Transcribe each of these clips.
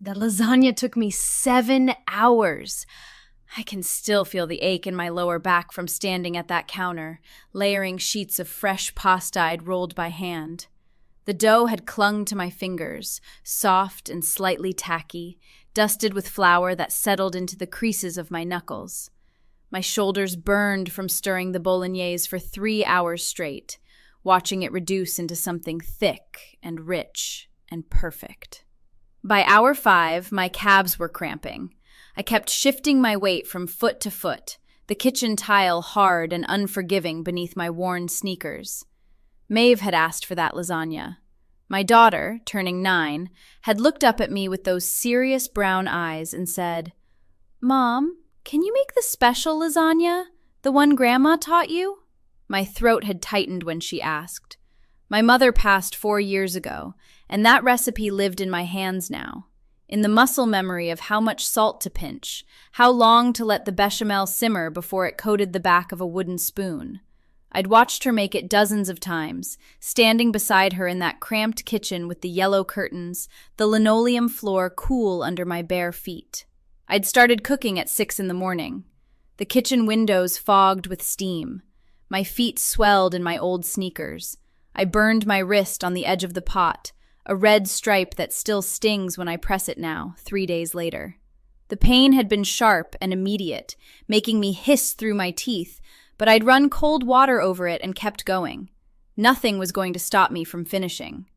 The lasagna took me 7 hours. I can still feel the ache in my lower back from standing at that counter, layering sheets of fresh pasta I'd rolled by hand. The dough had clung to my fingers, soft and slightly tacky, dusted with flour that settled into the creases of my knuckles. My shoulders burned from stirring the bolognese for 3 hours straight, watching it reduce into something thick and rich and perfect. By hour 5, my calves were cramping. I kept shifting my weight from foot to foot, the kitchen tile hard and unforgiving beneath my worn sneakers. Maeve had asked for that lasagna. My daughter, turning 9, had looked up at me with those serious brown eyes and said, "Mom, can you make the special lasagna? The one Grandma taught you?" My throat had tightened when she asked. My mother passed 4 years ago, and that recipe lived in my hands now. In the muscle memory of how much salt to pinch, how long to let the bechamel simmer before it coated the back of a wooden spoon. I'd watched her make it dozens of times, standing beside her in that cramped kitchen with the yellow curtains, the linoleum floor cool under my bare feet. I'd started cooking at 6 in the morning. The kitchen windows fogged with steam. My feet swelled in my old sneakers. I burned my wrist on the edge of the pot, a red stripe that still stings when I press it now, 3 days later. The pain had been sharp and immediate, making me hiss through my teeth, but I'd run cold water over it and kept going. Nothing was going to stop me from finishing.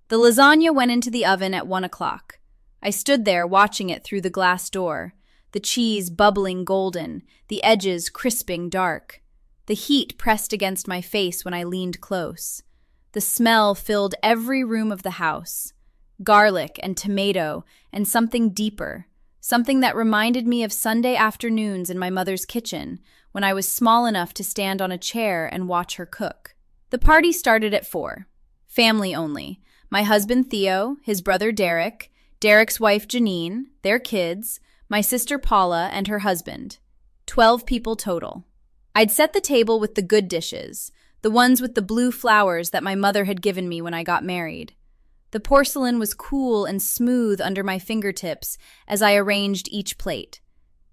The lasagna went into the oven at 1 o'clock. I stood there watching it through the glass door, the cheese bubbling golden, the edges crisping dark. The heat pressed against my face when I leaned close. The smell filled every room of the house. Garlic and tomato and something deeper, something that reminded me of Sunday afternoons in my mother's kitchen when I was small enough to stand on a chair and watch her cook. The party started at 4. Family only. My husband Theo, his brother Derek, Derek's wife Janine, their kids, my sister Paula, and her husband. 12 people total. I'd set the table with the good dishes, the ones with the blue flowers that my mother had given me when I got married. The porcelain was cool and smooth under my fingertips as I arranged each plate.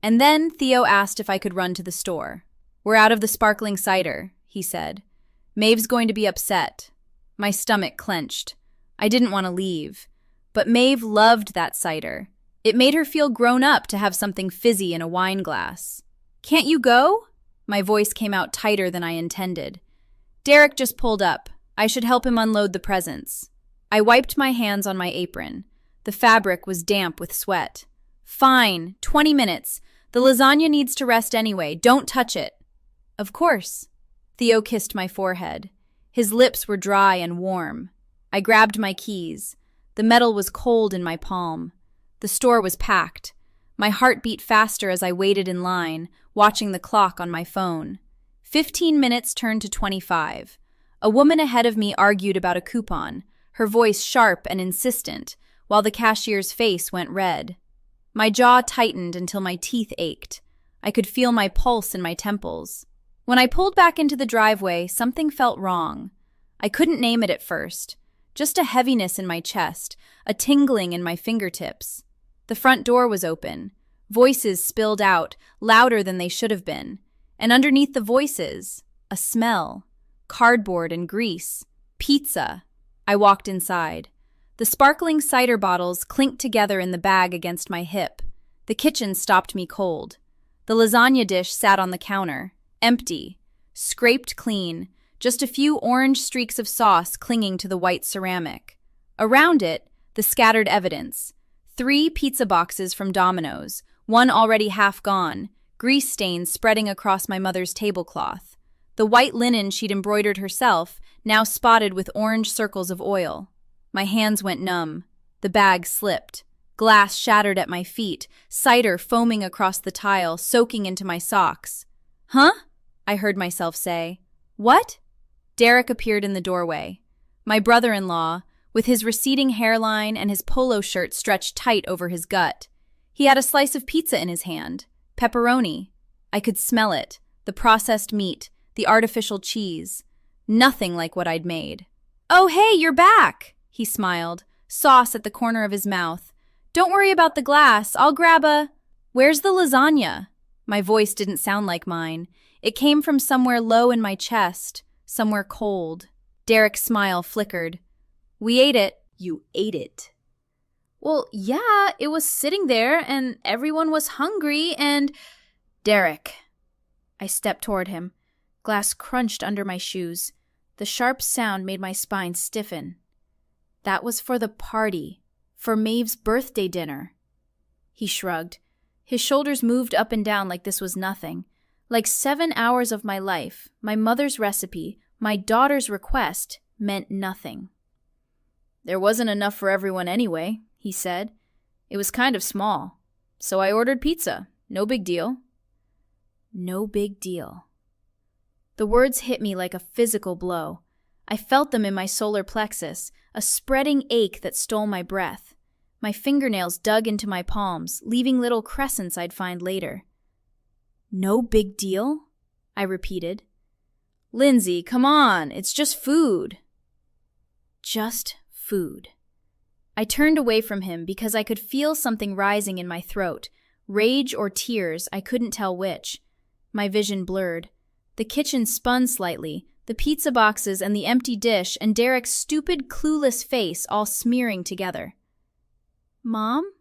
And then Theo asked if I could run to the store. "We're out of the sparkling cider," he said. "Maeve's going to be upset." My stomach clenched. I didn't want to leave. But Maeve loved that cider. It made her feel grown up to have something fizzy in a wine glass. "Can't you go?" My voice came out tighter than I intended. Derek just pulled up. I should help him unload the presents. I wiped my hands on my apron. The fabric was damp with sweat. "Fine, 20 minutes. The lasagna needs to rest anyway. Don't touch it." "Of course." Theo kissed my forehead. His lips were dry and warm. I grabbed my keys. The metal was cold in my palm. The store was packed. My heart beat faster as I waited in line, watching the clock on my phone. 15 minutes turned to 25. A woman ahead of me argued about a coupon, her voice sharp and insistent, while the cashier's face went red. My jaw tightened until my teeth ached. I could feel my pulse in my temples. When I pulled back into the driveway, something felt wrong. I couldn't name it at first. Just a heaviness in my chest, a tingling in my fingertips. The front door was open. Voices spilled out, louder than they should have been. And underneath the voices, a smell. Cardboard and grease. Pizza. I walked inside. The sparkling cider bottles clinked together in the bag against my hip. The kitchen stopped me cold. The lasagna dish sat on the counter, empty, scraped clean, just a few orange streaks of sauce clinging to the white ceramic. Around it, the scattered evidence. 3 pizza boxes from Domino's, one already half gone, grease stains spreading across my mother's tablecloth. The white linen she'd embroidered herself, now spotted with orange circles of oil. My hands went numb. The bag slipped. Glass shattered at my feet, cider foaming across the tile, soaking into my socks. "Huh?" I heard myself say. "What?" Derek appeared in the doorway. My brother-in-law, with his receding hairline and his polo shirt stretched tight over his gut. He had a slice of pizza in his hand. Pepperoni. I could smell it. The processed meat. The artificial cheese. Nothing like what I'd made. "Oh, hey, you're back!" He smiled, sauce at the corner of his mouth. Don't worry about the glass. I'll grab a... Where's the lasagna? My voice didn't sound like mine. It came from somewhere low in my chest, somewhere cold. Derek's smile flickered. We ate it. You ate it. Well, yeah, it was sitting there and everyone was hungry and... Derek. I stepped toward him. Glass crunched under my shoes. The sharp sound made my spine stiffen. That was for the party, for Maeve's birthday dinner. He shrugged. His shoulders moved up and down like this was nothing. Like 7 hours of my life, my mother's recipe, my daughter's request, meant nothing. There wasn't enough for everyone anyway, he said. It was kind of small. So I ordered pizza. No big deal. No big deal. The words hit me like a physical blow. I felt them in my solar plexus, a spreading ache that stole my breath. My fingernails dug into my palms, leaving little crescents I'd find later. No big deal? I repeated. Lindsay, come on, it's just food. Just food. I turned away from him because I could feel something rising in my throat. Rage or tears, I couldn't tell which. My vision blurred. The kitchen spun slightly, the pizza boxes and the empty dish and Derek's stupid, clueless face all smearing together. Mom?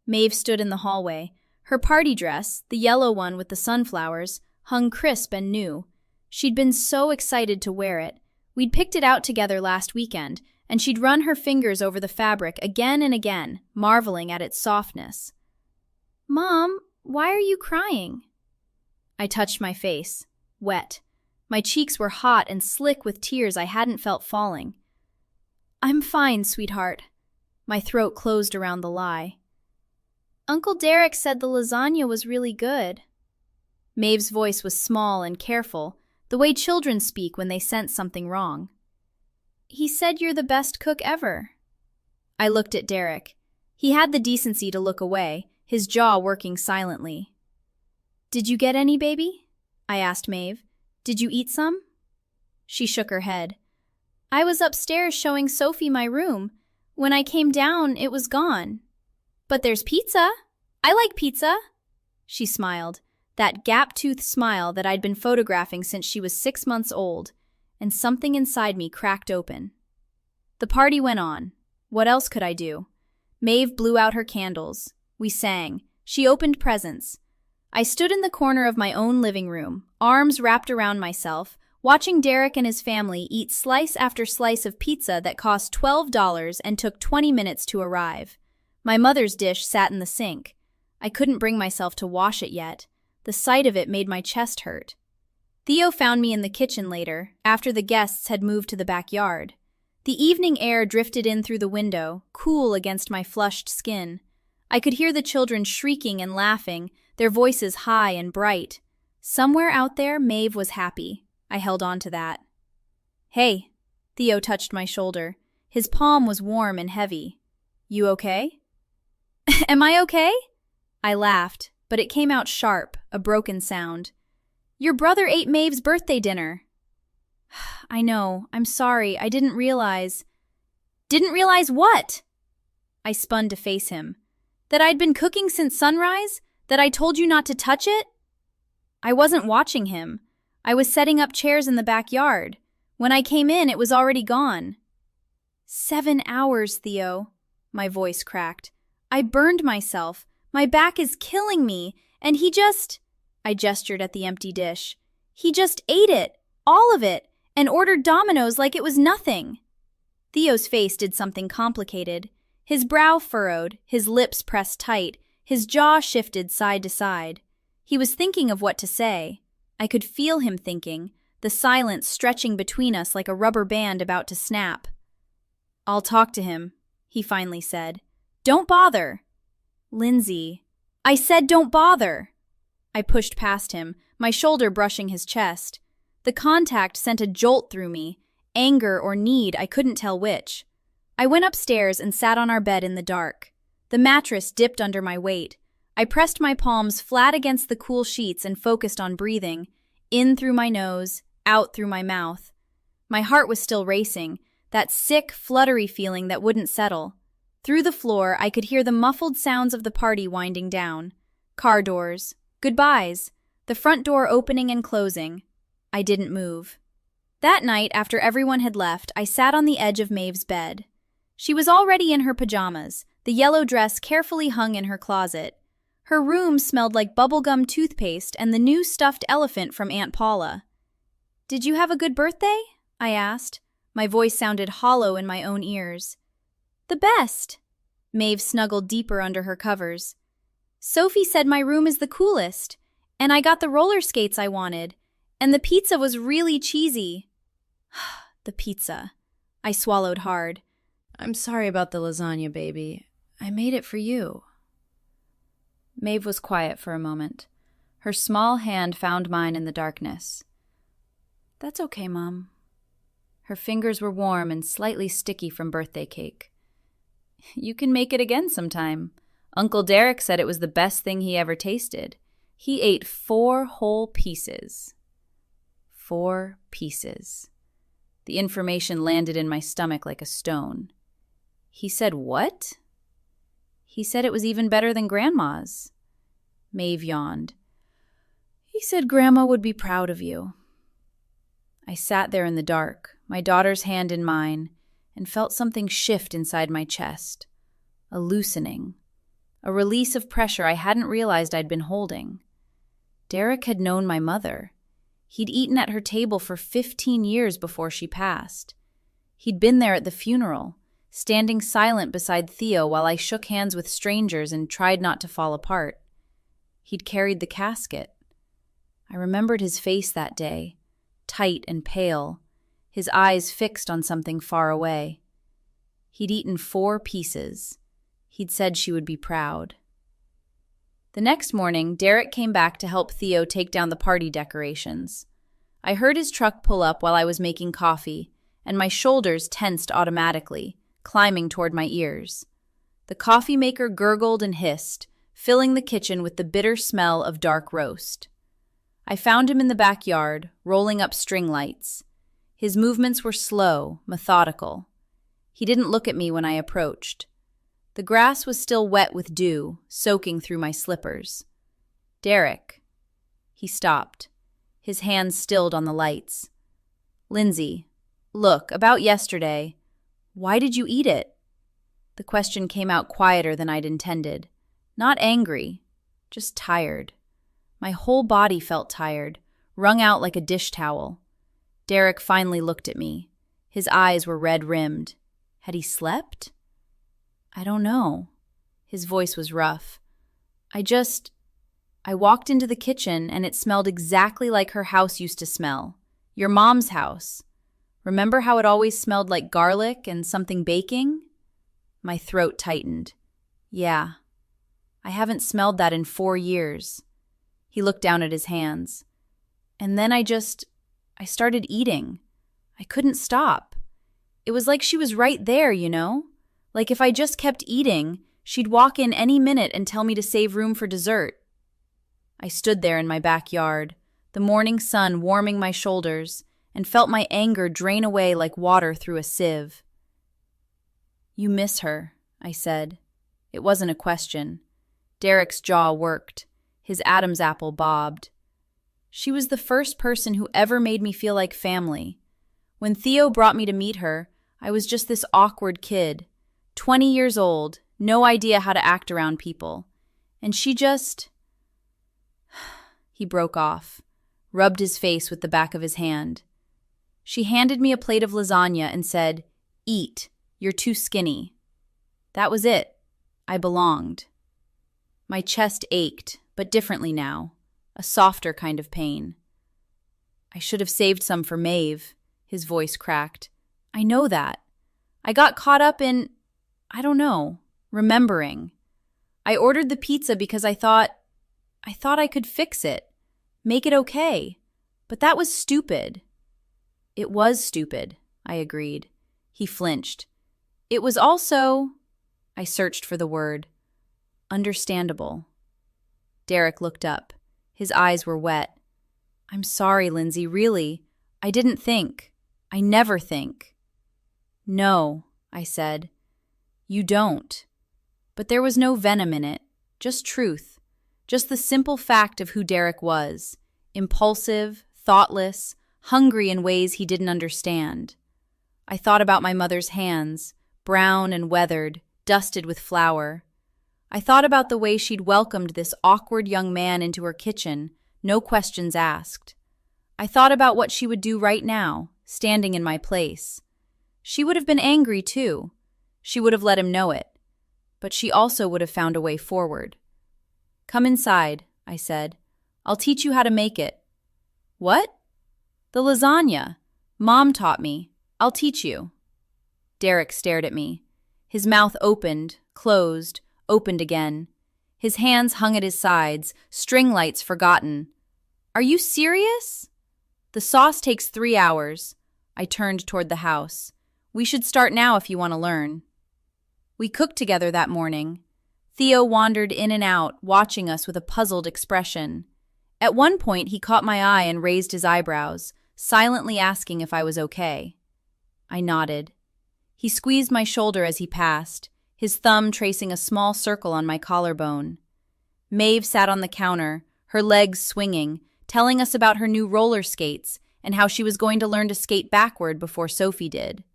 Maeve stood in the hallway. Her party dress, the yellow one with the sunflowers, hung crisp and new. She'd been so excited to wear it. We'd picked it out together last weekend, and she'd run her fingers over the fabric again and again, marveling at its softness. Mom, why are you crying? I touched my face, wet. My cheeks were hot and slick with tears I hadn't felt falling. I'm fine, sweetheart. My throat closed around the lie. Uncle Derek said the lasagna was really good. Maeve's voice was small and careful, the way children speak when they sense something wrong. He said you're the best cook ever. I looked at Derek. He had the decency to look away, his jaw working silently. Did you get any, baby? I asked Maeve. Did you eat some? She shook her head. I was upstairs showing Sophie my room. When I came down, it was gone. But there's pizza. I like pizza. She smiled, that gap-toothed smile that I'd been photographing since she was 6 months old, and something inside me cracked open. The party went on. What else could I do? Maeve blew out her candles. We sang. She opened presents. I stood in the corner of my own living room, arms wrapped around myself, watching Derek and his family eat slice after slice of pizza that cost $12 and took 20 minutes to arrive. My mother's dish sat in the sink. I couldn't bring myself to wash it yet. The sight of it made my chest hurt. Theo found me in the kitchen later, after the guests had moved to the backyard. The evening air drifted in through the window, cool against my flushed skin. I could hear the children shrieking and laughing, their voices high and bright. Somewhere out there, Maeve was happy. I held on to that. Hey, Theo touched my shoulder. His palm was warm and heavy. You okay? Am I okay? I laughed, but it came out sharp, a broken sound. Your brother ate Maeve's birthday dinner. I know, I'm sorry, I didn't realize. Didn't realize what? I spun to face him. That I'd been cooking since sunrise? That I told you not to touch it? I wasn't watching him. I was setting up chairs in the backyard. When I came in, it was already gone. 7 hours, Theo. My voice cracked. I burned myself. My back is killing me. And he just... I gestured at the empty dish. He just ate it, all of it, and ordered Domino's like it was nothing. Theo's face did something complicated. His brow furrowed, his lips pressed tight, his jaw shifted side to side. He was thinking of what to say. I could feel him thinking, the silence stretching between us like a rubber band about to snap. I'll talk to him, he finally said. Don't bother. Lindsay. I said don't bother. I pushed past him, my shoulder brushing his chest. The contact sent a jolt through me, anger or need, I couldn't tell which. I went upstairs and sat on our bed in the dark. The mattress dipped under my weight. I pressed my palms flat against the cool sheets and focused on breathing, in through my nose, out through my mouth. My heart was still racing, that sick, fluttery feeling that wouldn't settle. Through the floor, I could hear the muffled sounds of the party winding down. Car doors, goodbyes, the front door opening and closing. I didn't move. That night, after everyone had left, I sat on the edge of Maeve's bed. She was already in her pajamas, the yellow dress carefully hung in her closet. Her room smelled like bubblegum toothpaste and the new stuffed elephant from Aunt Paula. "Did you have a good birthday?" I asked. My voice sounded hollow in my own ears. "The best." Maeve snuggled deeper under her covers. "Sophie said my room is the coolest, and I got the roller skates I wanted, and the pizza was really cheesy." The pizza. I swallowed hard. "I'm sorry about the lasagna, baby. I made it for you." Maeve was quiet for a moment. Her small hand found mine in the darkness. "That's okay, Mom." Her fingers were warm and slightly sticky from birthday cake. "You can make it again sometime. Uncle Derek said it was the best thing he ever tasted. He ate 4 whole pieces." 4 pieces. The information landed in my stomach like a stone. He said what? He said it was even better than Grandma's. Maeve yawned. "He said Grandma would be proud of you." I sat there in the dark, my daughter's hand in mine, and felt something shift inside my chest. A loosening. A release of pressure I hadn't realized I'd been holding. Derek had known my mother. He'd eaten at her table for 15 years before she passed. He'd been there at the funeral, standing silent beside Theo while I shook hands with strangers and tried not to fall apart. He'd carried the casket. I remembered his face that day, tight and pale, his eyes fixed on something far away. He'd eaten 4 pieces. He'd said she would be proud. The next morning, Derek came back to help Theo take down the party decorations. I heard his truck pull up while I was making coffee, and my shoulders tensed automatically, climbing toward my ears. The coffee maker gurgled and hissed, filling the kitchen with the bitter smell of dark roast. I found him in the backyard, rolling up string lights. His movements were slow, methodical. He didn't look at me when I approached. The grass was still wet with dew, soaking through my slippers. "Derek." He stopped. His hands stilled on the lights. "Lindsay, look, about yesterday. Why did you eat it?" The question came out quieter than I'd intended. Not angry, just tired. My whole body felt tired, wrung out like a dish towel. Derek finally looked at me. His eyes were red-rimmed. Had he slept? "I don't know." His voice was rough. I walked into the kitchen and it smelled exactly like her house used to smell. Your mom's house. Remember how it always smelled like garlic and something baking? My throat tightened. Yeah. I haven't smelled that in 4 years. He looked down at his hands. And then I started eating. I couldn't stop. It was like she was right there, you know? Like if I just kept eating, she'd walk in any minute and tell me to save room for dessert. I stood there in my backyard, the morning sun warming my shoulders, and felt my anger drain away like water through a sieve. "You miss her," I said. It wasn't a question. Derek's jaw worked. His Adam's apple bobbed. "She was the first person who ever made me feel like family. When Theo brought me to meet her, I was just this awkward kid, 20 years old, no idea how to act around people. And she just..." He broke off, rubbed his face with the back of his hand. "She handed me a plate of lasagna and said, 'Eat, you're too skinny.' That was it. I belonged." My chest ached, but differently now, a softer kind of pain. "I should have saved some for Maeve," his voice cracked. "I know that. I got caught up in, I don't know, remembering. I ordered the pizza because I thought I could fix it, make it okay. But that was stupid." "It was stupid," I agreed. He flinched. "It was also," I searched for the word, "understandable." Derek looked up. His eyes were wet. "I'm sorry, Lindsay, really. I didn't think. I never think." "No," I said. You don't. But there was no venom in it, just truth. Just the simple fact of who Derek was. Impulsive, thoughtless, hungry in ways he didn't understand. I thought about my mother's hands, brown and weathered, dusted with flour. I thought about the way she'd welcomed this awkward young man into her kitchen, no questions asked. I thought about what she would do right now, standing in my place. She would have been angry, too. She would have let him know it. But she also would have found a way forward. "Come inside," I said. "I'll teach you how to make it." "What?" "The lasagna. Mom taught me. I'll teach you." Derek stared at me. His mouth opened, closed, opened again. His hands hung at his sides, string lights forgotten. "Are you serious?" "The sauce takes 3 hours." I turned toward the house. "We should start now if you want to learn." We cooked together that morning. Theo wandered in and out, watching us with a puzzled expression. At one point, he caught my eye and raised his eyebrows, silently asking if I was okay. I nodded. He squeezed my shoulder as he passed, his thumb tracing a small circle on my collarbone. Maeve sat on the counter, her legs swinging, telling us about her new roller skates and how she was going to learn to skate backward before Sophie did.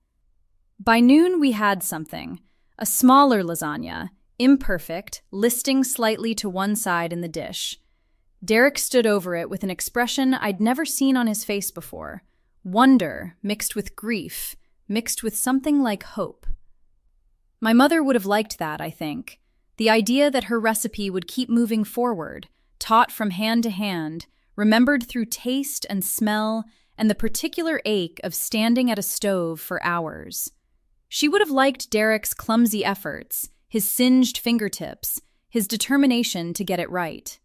By noon, we had something. A smaller lasagna, imperfect, listing slightly to one side in the dish. Derek stood over it with an expression I'd never seen on his face before. Wonder, mixed with grief, mixed with something like hope. My mother would have liked that, I think. The idea that her recipe would keep moving forward, taught from hand to hand, remembered through taste and smell, and the particular ache of standing at a stove for hours. She would have liked Derek's clumsy efforts, his singed fingertips, his determination to get it right.